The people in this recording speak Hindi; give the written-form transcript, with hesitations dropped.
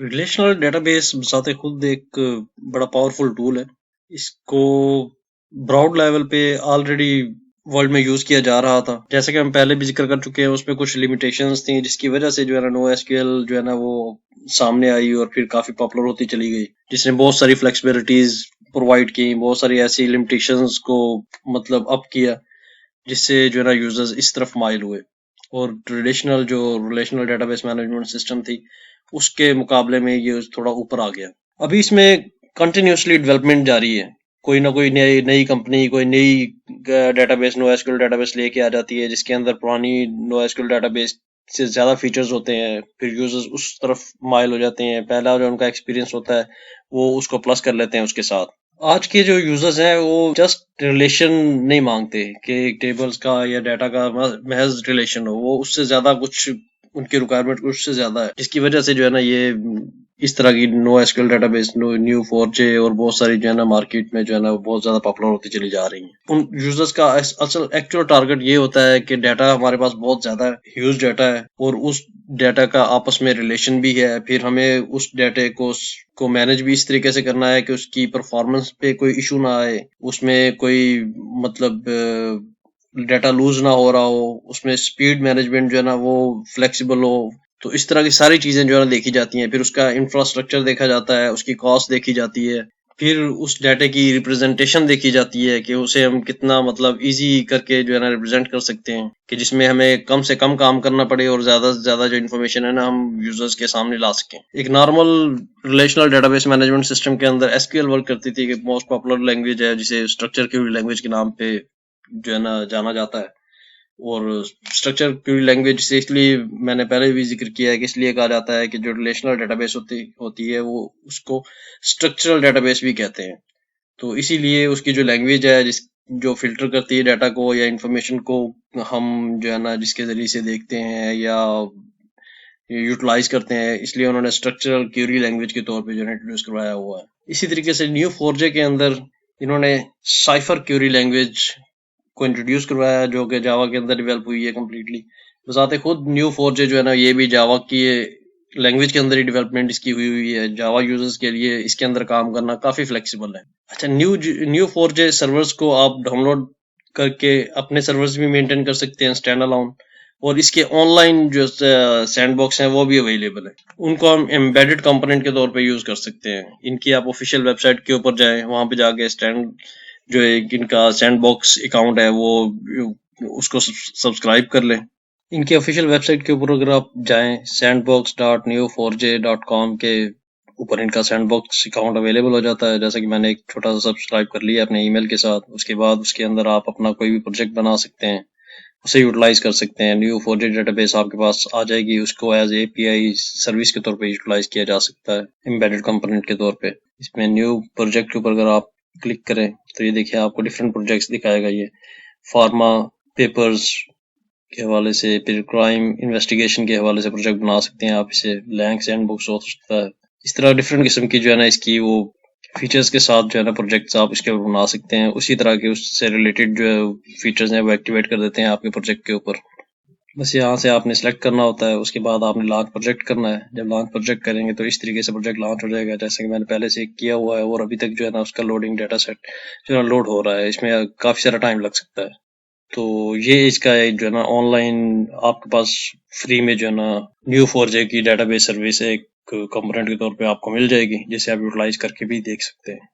रिलेशनल डेटाबेस बसाते खुद एक बड़ा पावरफुल टूल है। इसको ब्रॉड लेवल पे ऑलरेडी वर्ल्ड में यूज किया जा रहा था। जैसे कि हम पहले भी जिक्र कर चुके हैं, उसमें कुछ लिमिटेशंस थी जिसकी वजह से जो है ना नो एसक्यूएल जो है ना वो सामने आई और फिर काफी पॉपुलर होती चली गई, जिसने बहुत सारी फ्लेक्सिबिलिटीज प्रोवाइड की, बहुत सारी ऐसी लिमिटेशंस को मतलब अप किया, जिससे जो है ना यूजर्स इस तरफ माइल हुए। और ट्रेडिशनल जो रिलेशनल डेटाबेस मैनेजमेंट सिस्टम थी उसके मुकाबले में ये थोड़ा ऊपर आ गया। अभी इसमें कंटिन्यूसली डेवलपमेंट जारी है। कोई ना कोई नई नई कंपनी कोई नई डेटाबेस नो एसक्यूएल डेटाबेस लेके आ जाती है, जिसके अंदर पुरानी नो एसक्यूएल डेटाबेस से ज्यादा फीचर्स होते हैं। फिर यूजर्स उस तरफ माइल हो जाते हैं, पहला जो उनका एक्सपीरियंस होता है वो उसको प्लस कर लेते हैं उसके साथ। आज के जो यूजर्स हैं वो जस्ट रिलेशन नहीं मांगते कि टेबल्स का या डाटा का महज रिलेशन हो, वो उससे ज्यादा कुछ, उनकी रिक्वायरमेंट उससे ज्यादा है, जिसकी वजह से जो है ना ये इस तरह की no SQL database new 4J और बहुत सारी जो है ना मार्केट में जो है ना बहुत ज्यादा पॉपुलर होती चली जा रही है। उन यूजर्स का असल एक्चुअल टारगेट ये होता है कि डाटा हमारे पास बहुत ज्यादा है, ह्यूज डाटा है, और उस डाटा का आपस में रिलेशन भी है। फिर हमें उस डाटे को मैनेज भी इस तरीके से करना है कि उसकी परफॉर्मेंस पे कोई इशू ना आए, उसमें कोई मतलब डाटा लूज ना हो रहा हो, उसमें स्पीड मैनेजमेंट जो है ना वो फ्लेक्सिबल हो। तो इस तरह की सारी चीजें जो है ना देखी जाती हैं। फिर उसका इंफ्रास्ट्रक्चर देखा जाता है, उसकी कॉस्ट देखी जाती है, फिर उस डाटा की रिप्रेजेंटेशन देखी जाती है कि उसे हम कितना मतलब इजी करके जो है ना रिप्रेजेंट कर सकते हैं, कि जिसमें हमें कम से कम काम करना पड़े और ज्यादा से ज्यादा जो इन्फॉर्मेशन है ना हम यूजर्स के सामने ला सकें। एक normal relational database management system के अंदर एसक्यूएल वर्क करती थी, कि मोस्ट पॉपुलर लैंग्वेज है जिसे स्ट्रक्चर क्वेरी लैंग्वेज के नाम पे जो है ना जाना जाता है। और स्ट्रक्चर क्वेरी लैंग्वेज से इसलिए मैंने पहले भी जिक्र किया है कि इसलिए कहा जाता है कि जो रिलेशनल डेटाबेस होती है वो उसको स्ट्रक्चरल डेटाबेस भी कहते हैं। तो इसीलिए उसकी जो लैंग्वेज है जो फिल्टर करती है डाटा को या इंफॉर्मेशन को, हम जो है ना जिसके जरिए से देखते हैं या यूटिलाइज करते हैं, इसलिए उन्होंने स्ट्रक्चरल क्वेरी लैंग्वेज के तौर पे जो है इंट्रोड्यूस करवाया हुआ है। इसी तरीके से न्यू 4J के अंदर इन्होंने साइफर क्वेरी लैंग्वेज को इंट्रोड्यूस करवाया, जो कि जावा के अंदर डेवलप हुई है कम्प्लीटली। बजाते खुद न्यू 4J जो है ना ये भी जावा की लैंग्वेज के अंदर ही डेवलपमेंट इसकी हुई है। जावा यूजर्स के लिए इसके अंदर काम करना काफी फ्लेक्सिबल है। अच्छा, न्यू 4J सर्वर्स को आप डाउनलोड करके अपने सर्वर्स भी मेंटेन कर सकते हैं स्टैंड अलोन, और इसके ऑनलाइन जो सैंडबॉक्स हैं वो भी अवेलेबल है। उनको हम एम्बेडेड कंपोनेंट के तौर पे यूज कर सकते हैं। इनकी आप ऑफिशियल वेबसाइट के ऊपर जाएं, वहां पे जाके स्टैंड जो एक इनका सैंडबॉक्स अकाउंट है वो उसको सब्सक्राइब कर लें। इनकी ऑफिशियल वेबसाइट के ऊपर अगर आप जाएं sandbox.new4j.com के ऊपर इनका सैंडबॉक्स अकाउंट अवेलेबल हो जाता है। जैसे कि मैंने एक छोटा सा सब्सक्राइब कर लिया अपने ईमेल के साथ। उसके बाद उसके अंदर आप अपना कोई भी प्रोजेक्ट बना सकते हैं, उसे यूटिलाइज कर सकते हैं। न्यू 4J डेटाबेस आपके पास आ जाएगी, उसको एज API सर्विस के तौर पे यूटिलाइज किया जा सकता है एम्बेडेड कंपोनेंट के तौर पे। इसमें न्यू प्रोजेक्ट के ऊपर अगर आप क्लिक करें तो ये देखिए आपको डिफरेंट प्रोजेक्ट्स दिखाएगा। ये फार्मा पेपर्स के हवाले से, फिर क्राइम इन्वेस्टिगेशन के हवाले से प्रोजेक्ट बना सकते हैं आप। इसे लैंक सैंडबॉक्स हो सकता है। इस तरह डिफरेंट किस्म की जो है ना इसकी वो फीचर्स के साथ जो है ना प्रोजेक्ट्स आप इसके ऊपर बना सकते हैं। उसी तरह के उससे रिलेटेड जो है फीचर्स हैं वो एक्टिवेट कर देते हैं आपके प्रोजेक्ट के ऊपर। बस यहाँ से आपने सेलेक्ट करना होता है, उसके बाद आपने लॉन्च प्रोजेक्ट करना है। जब लॉन्च प्रोजेक्ट करेंगे तो इस तरीके से प्रोजेक्ट लॉन्च हो जाएगा, जैसे कि मैंने पहले से किया हुआ है। और अभी तक जो है ना उसका लोडिंग डाटा सेट जो है लोड हो रहा है, इसमें काफी सारा टाइम लग सकता है। तो ये इसका जो है ना ऑनलाइन आपके पास फ्री में जो है ना न्यू 4J की डेटाबेस सर्विस एक कंपोनेंट के तौर पे आपको मिल जाएगी, जिसे आप यूटिलाइज करके भी देख सकते हैं।